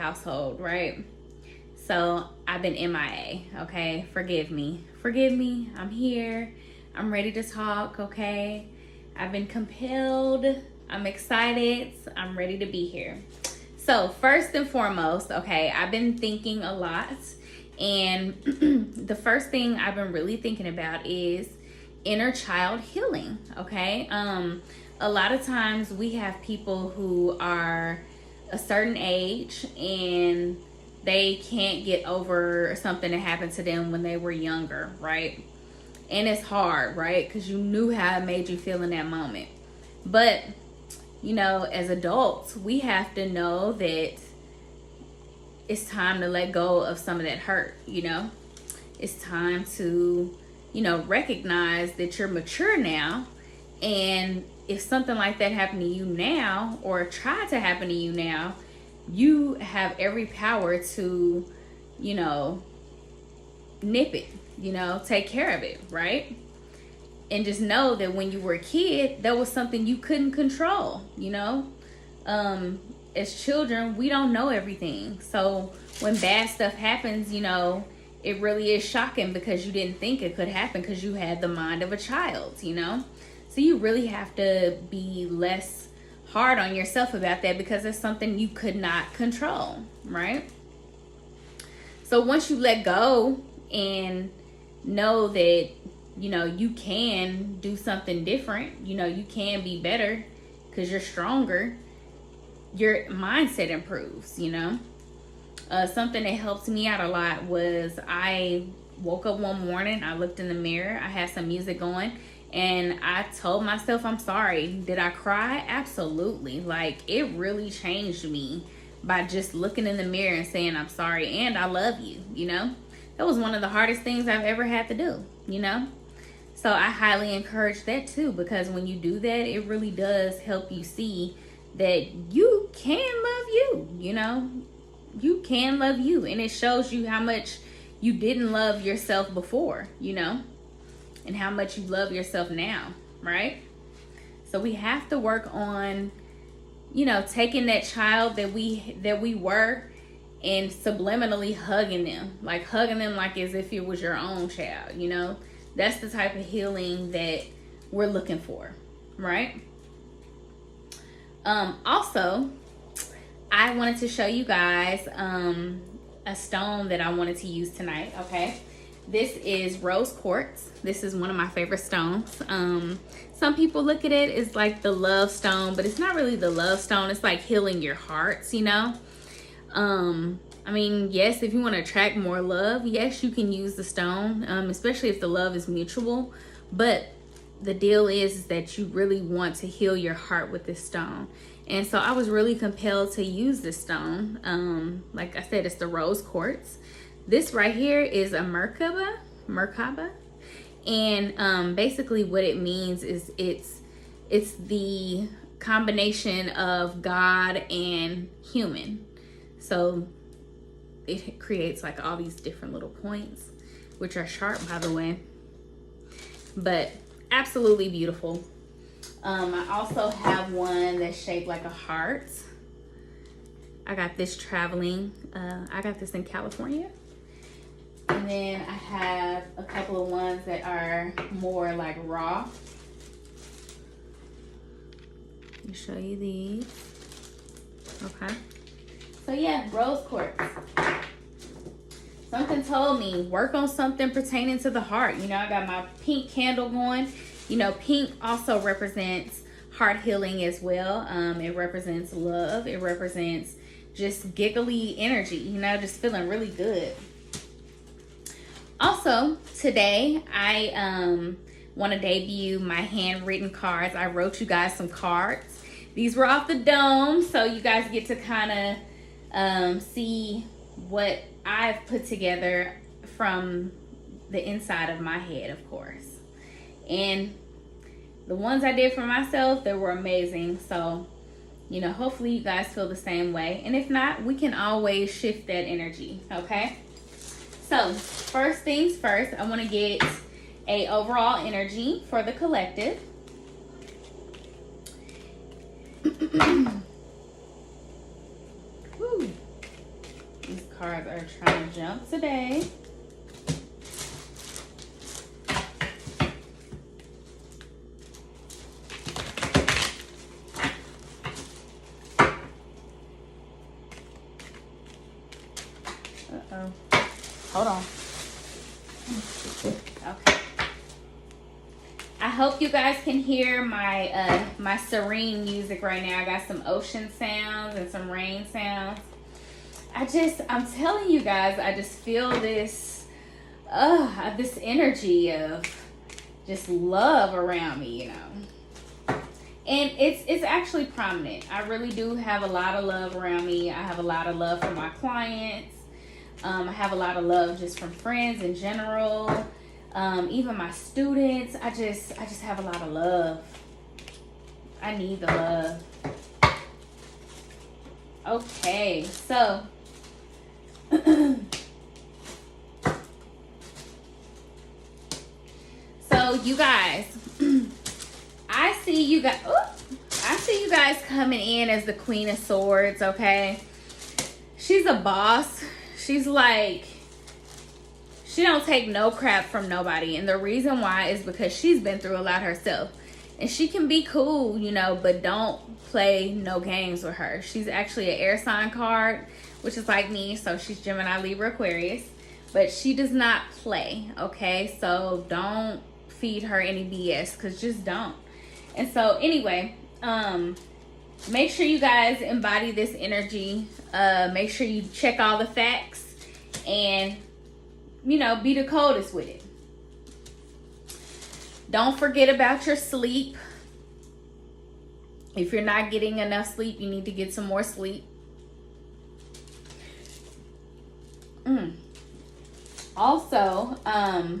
household, right? So I've been MIA, okay? Forgive me. Forgive me. I'm here. I'm ready to talk, okay? I've been compelled. I'm excited. I'm ready to be here. So first and foremost, okay, I've been thinking a lot. And the first thing I've been really thinking about is inner child healing, okay? A lot of times we have people who are a certain age and they can't get over something that happened to them when they were younger, right? And it's hard, right? Because you knew how it made you feel in that moment. But, you know, as adults, we have to know that it's time to let go of some of that hurt, you know? It's time to, you know, recognize that you're mature now. And if something like that happened to you now, or tried to happen to you now, you have every power to, you know, nip it, you know, take care of it, right? And just know that when you were a kid, that was something you couldn't control, you know? As children, we don't know everything. So when bad stuff happens, you know, it really is shocking because you didn't think it could happen because you had the mind of a child, you know? So you really have to be less hard on yourself about that because it's something you could not control, right? So once you let go and know that, you know, you can do something different, you know, you can be better because you're stronger, your mindset improves, you know? Something that helped me out a lot was I woke up one morning, I looked in the mirror, I had some music going, and I told myself I'm sorry. Did I cry? Absolutely. Like, it really changed me by just looking in the mirror and saying I'm sorry and I love you, you know? That was one of the hardest things I've ever had to do, you know? So I highly encourage that too, because when you do that, it really does help you see that you can love you, you know? You can love you, and it shows you how much you didn't love yourself before, you know? And how much you love yourself now, right? So we have to work on, you know, taking that child that we were and subliminally hugging them like as if it was your own child, you know? That's the type of healing that we're looking for, right? Also, I wanted to show you guys a stone that I wanted to use tonight, okay? This is rose quartz. This is one of my favorite stones. Some people look at it as like the love stone, but it's not really the love stone. It's like healing your hearts, you know? I mean, yes, if you want to attract more love, yes, you can use the stone, especially if the love is mutual. But the deal is that you really want to heal your heart with this stone. And so I was really compelled to use this stone. Like I said, it's the rose quartz. This right here is a Merkaba. And basically what it means is it's the combination of God and human. So it creates like all these different little points, which are sharp, by the way. But absolutely beautiful. I also have one that's shaped like a heart. I got this traveling. I got this in California. And then I have a couple of ones that are more like raw. Let me show you these. Okay. So yeah, rose quartz. Something told me, work on something pertaining to the heart. You know, I got my pink candle going. You know, pink also represents heart healing as well. It represents love. It represents just giggly energy, you know, just feeling really good. Also, today I want to debut my handwritten cards. I wrote you guys some cards. These were off the dome, so you guys get to kind of see what I've put together from the inside of my head, of course. And the ones I did for myself, they were amazing. So, you know, hopefully you guys feel the same way. And if not, we can always shift that energy, okay? So, first things first, I want to get a overall energy for the collective. Woo. cards are trying to jump today. Uh-oh. Hold on. Okay. I hope you guys can hear my my serene music right now. I got some ocean sounds and some rain sounds. I'm telling you guys, I just feel this this energy of just love around me, you know. And it's actually prominent. I really do have a lot of love around me. I have a lot of love for my clients. I have a lot of love just from friends in general. Even my students. I just have a lot of love. I need the love. Okay, so so you guys, I see you guys coming in as the Queen of Swords, okay? She's a boss. She's like, she don't take no crap from nobody. And the reason why is because she's been through a lot herself. And she can be cool, you know, but don't play no games with her. She's actually an air sign card, which is like me. So she's Gemini, Libra, Aquarius. But she does not play, okay? So don't feed her any BS, because just don't. And so anyway, make sure you guys embody this energy. Make sure you check all the facts and, you know, be the coldest with it. Don't forget about your sleep. If you're not getting enough sleep, you need to get some more sleep. Also, I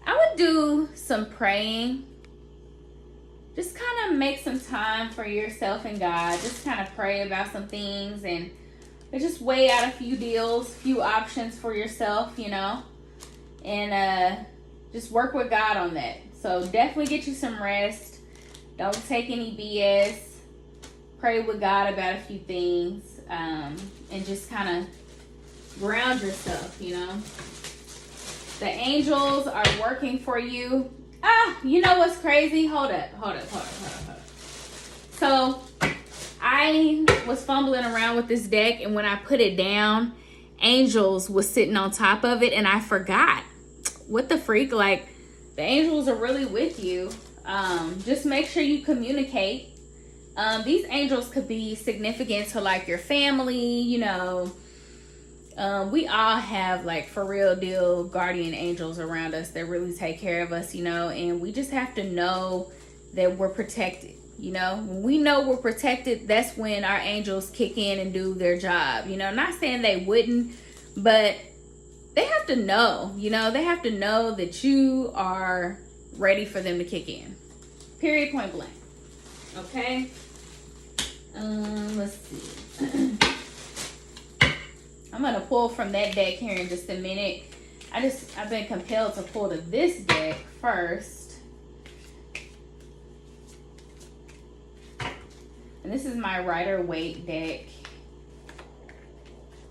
would do some praying. Just kind of make some time for yourself and God. Just kind of pray about some things and just weigh out a few deals, few options for yourself, you know. And just work with God on that. So definitely get you some rest. Don't take any BS. Pray with God about a few things. And just kind of ground yourself, you know. The angels are working for you. You know what's crazy? Hold up. So I was fumbling around with this deck, and when I put it down, angels was sitting on top of it, and I forgot. What the freak? Like, the angels are really with you. Just make sure you communicate. These angels could be significant to like your family, you know. We all have, like, for real deal guardian angels around us that really take care of us, you know, and we just have to know that we're protected, you know. When we know we're protected, that's when our angels kick in and do their job, you know. Not saying they wouldn't, but they have to know, you know. They have to know that you are ready for them to kick in. Period, point blank. Okay? Let's see. I'm going to pull from that deck here in just a minute. I've been compelled to pull to this deck first. And this is my Rider-Waite deck.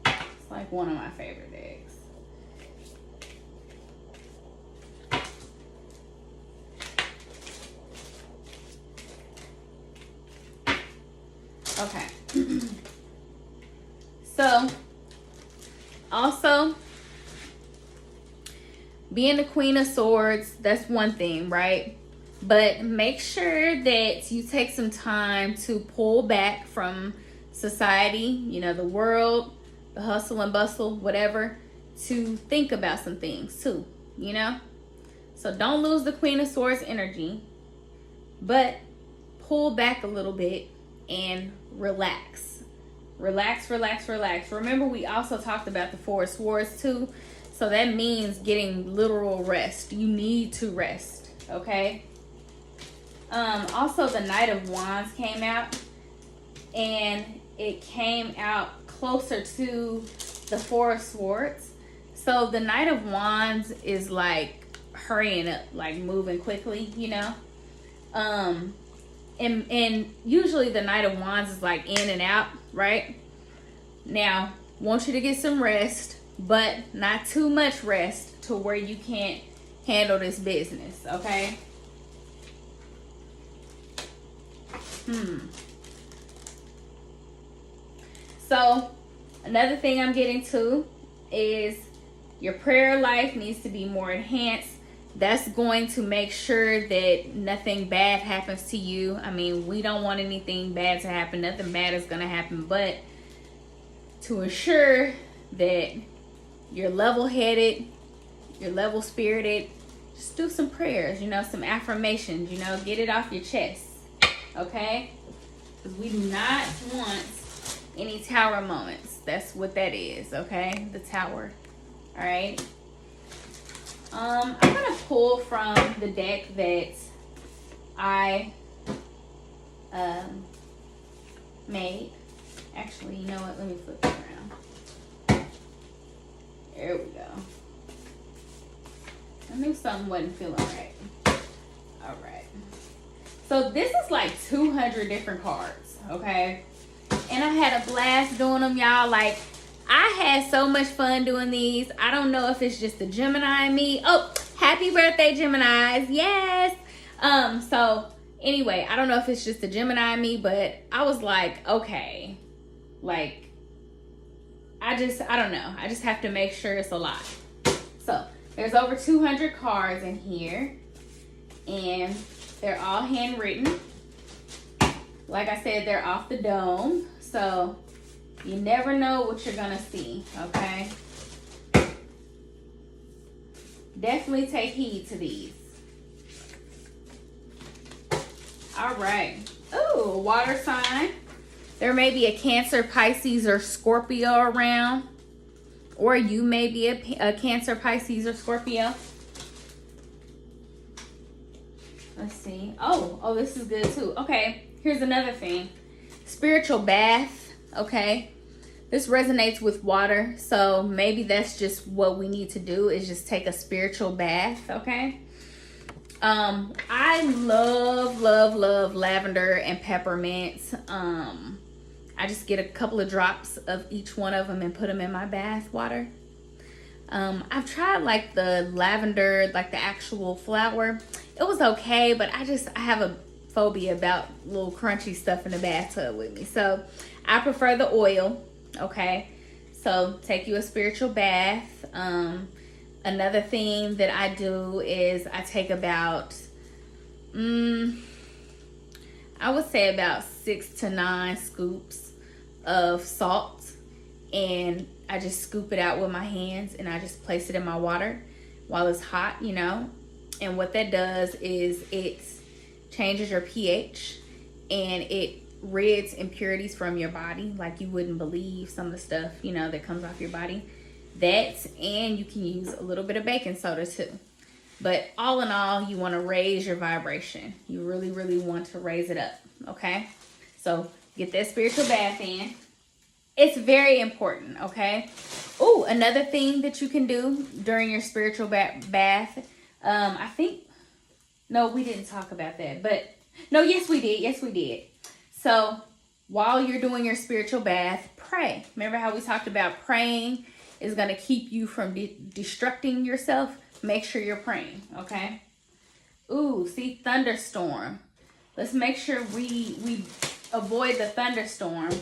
It's like one of my favorite decks. Okay. So, also, being the Queen of Swords, that's one thing, right? But make sure that you take some time to pull back from society, you know, the world, the hustle and bustle, whatever, to think about some things too, you know? So don't lose the Queen of Swords energy, but pull back a little bit and relax. Relax. Remember, we also talked about the Four of Swords too. So that means getting literal rest. You need to rest, okay? Also, the Knight of Wands came out. And it came out closer to the Four of Swords. So the Knight of Wands is like hurrying up, like moving quickly, you know? And usually the Knight of Wands is like in and out, right? Now, want you to get some rest, but not too much rest to where you can't handle this business, okay? So, another thing I'm getting to is your prayer life needs to be more enhanced. That's going to make sure that nothing bad happens to you. I mean, we don't want anything bad to happen. Nothing bad is going to happen. But to ensure that you're level-headed, you're level-spirited, just do some prayers, you know, some affirmations, you know, get it off your chest, okay? Because we do not want any tower moments. That's what that is, okay? The tower. All right. I'm gonna pull from the deck that I made. Actually, you know what? Let me flip it around. There we go. I knew something wasn't feeling right. All right. So this is like 200 different cards, okay? And I had a blast doing them, y'all. Like, I had so much fun doing these. I don't know if it's just the Gemini in me. Oh, happy birthday, Geminis. Yes. So anyway, I don't know if it's just the Gemini in me, but I was like, okay. Like, I don't know. I just have to make sure it's a lot. So there's over 200 cards in here, and they're all handwritten. Like I said, they're off the dome, so you never know what you're gonna see, okay? Definitely take heed to these. All right. Ooh, water sign. There may be a Cancer, Pisces, or Scorpio around. Or you may be a Cancer, Pisces, or Scorpio. Let's see. Oh, this is good too. Okay, here's another thing. Spiritual bath, okay? This resonates with water, so maybe that's just what we need to do is just take a spiritual bath, okay? I love lavender and peppermint. I just get a couple of drops of each one of them and put them in my bath water. I've tried like the lavender, like the actual flower. It was okay, but I have a phobia about little crunchy stuff in the bathtub with me. So I prefer the oil, okay? So take you a spiritual bath. Another thing that I do is I take about, I would say about 6 to 9 scoops of salt, and I just scoop it out with my hands and I just place it in my water while it's hot, you know. And what that does is it changes your pH and it rids impurities from your body like you wouldn't believe, some of the stuff, you know, that comes off your body. And you can use a little bit of baking soda too. But all in all, you want to raise your vibration. You really want to raise it up, okay? So get that spiritual bath in. It's very important, okay? Oh, another thing that you can do during your spiritual bath, I think, no, we didn't talk about that, but no, yes, we did. So while you're doing your spiritual bath, pray. Remember how we talked about praying is going to keep you from destructing yourself? Make sure you're praying, okay? Ooh, see, thunderstorm. Let's make sure we avoid the thunderstorm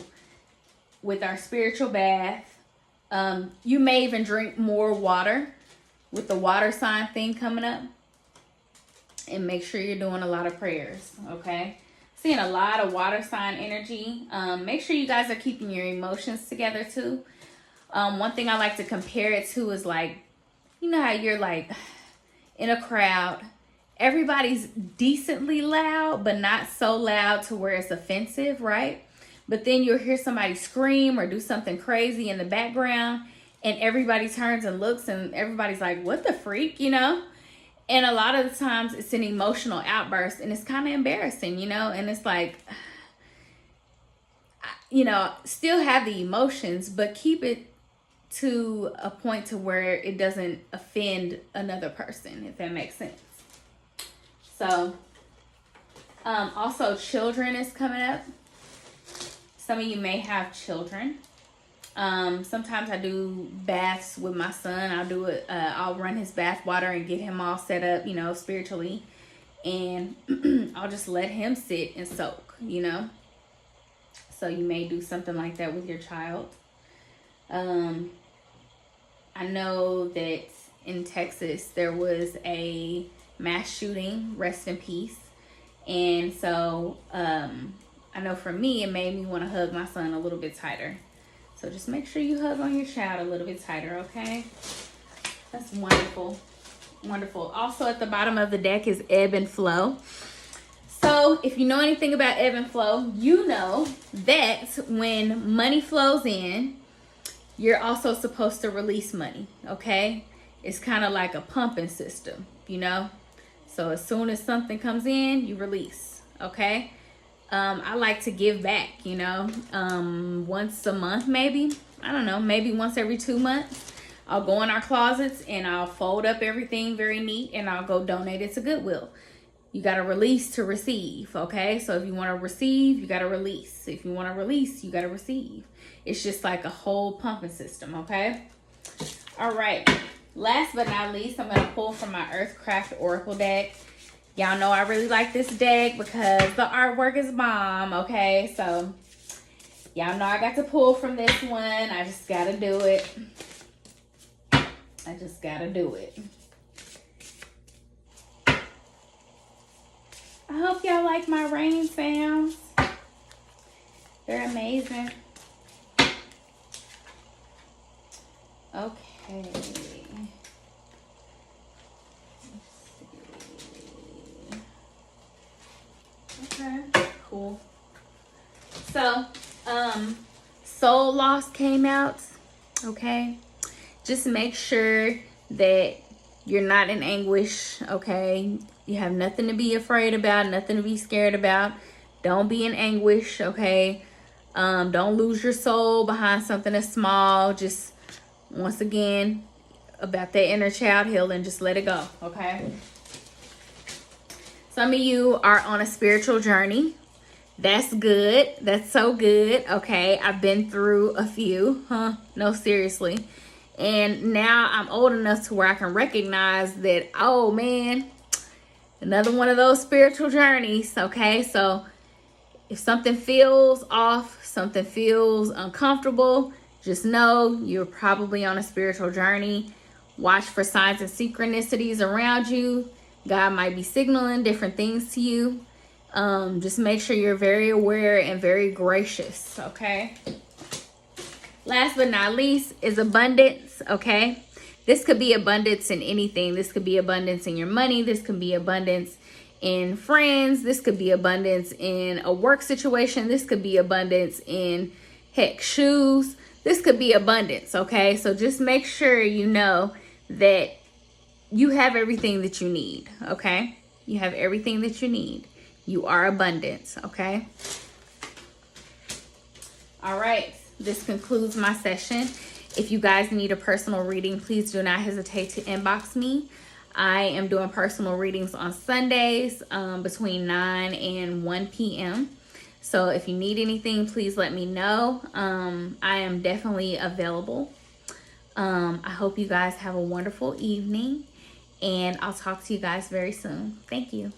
with our spiritual bath. You may even drink more water with the water sign thing coming up. And make sure you're doing a lot of prayers, okay? Seeing a lot of water sign energy. Make sure you guys are keeping your emotions together too. One thing I like to compare it to is like, you know how you're like in a crowd, everybody's decently loud, but not so loud to where it's offensive, right? But then you'll hear somebody scream or do something crazy in the background and everybody turns and looks and everybody's like, what the freak, you know? And a lot of the times it's an emotional outburst and it's kind of embarrassing, you know? And it's like, you know, still have the emotions, but keep it to a point to where it doesn't offend another person, if that makes sense. So, also children is coming up. Some of you may have children. Sometimes I do baths with my son. I'll do it. I'll run his bath water and get him all set up, you know, spiritually. And I'll just let him sit and soak, you know. So you may do something like that with your child. I know that in Texas there was a mass shooting, rest in peace. And so I know for me, it made me want to hug my son a little bit tighter. So just make sure you hug on your child a little bit tighter, okay? That's wonderful. Wonderful. Also at the bottom of the deck is ebb and flow. So if you know anything about ebb and flow, you know that when money flows in, you're also supposed to release money, okay? It's kind of like a pumping system, you know? So as soon as something comes in, you release, okay? I like to give back, you know, once a month maybe. I don't know, maybe once every 2 months. I'll go in our closets and I'll fold up everything very neat and I'll go donate it to Goodwill. You got to release to receive, okay? So if you want to receive, you got to release. If you want to release, you got to receive. It's just like a whole pumping system, okay? All right. Last but not least, I'm going to pull from my Earthcraft Oracle deck. Y'all know I really like this deck because the artwork is bomb, okay? So y'all know I got to pull from this one. I just got to do it. I just got to do it. I hope y'all like my rain sounds. They're amazing. Okay. Okay, cool. So, Soul Loss came out, okay? Just make sure that you're not in anguish, okay? You have nothing to be afraid about, nothing to be scared about. Don't be in anguish, okay? Don't lose your soul behind something that's small. Just, once again, about that inner child healing, just let it go, okay? Some of you are on a spiritual journey. That's good. That's so good, okay? I've been through a few, no, seriously. And now I'm old enough to where I can recognize that, oh man, another one of those spiritual journeys, okay? So if something feels off, something feels uncomfortable, just know you're probably on a spiritual journey. Watch for signs and synchronicities around you. God might be signaling different things to you. Just make sure you're very aware and very gracious, okay? Last but not least is abundance, okay? This could be abundance in anything. This could be abundance in your money. This could be abundance in friends. This could be abundance in a work situation. This could be abundance in, heck, shoes. This could be abundance, okay? So just make sure you know that you have everything that you need, okay? You have everything that you need. You are abundance, okay? All right. This concludes my session. If you guys need a personal reading, please do not hesitate to inbox me. I am doing personal readings on Sundays between 9 and 1 p.m. So if you need anything, please let me know. I am definitely available. I hope you guys have a wonderful evening, and I'll talk to you guys very soon. Thank you.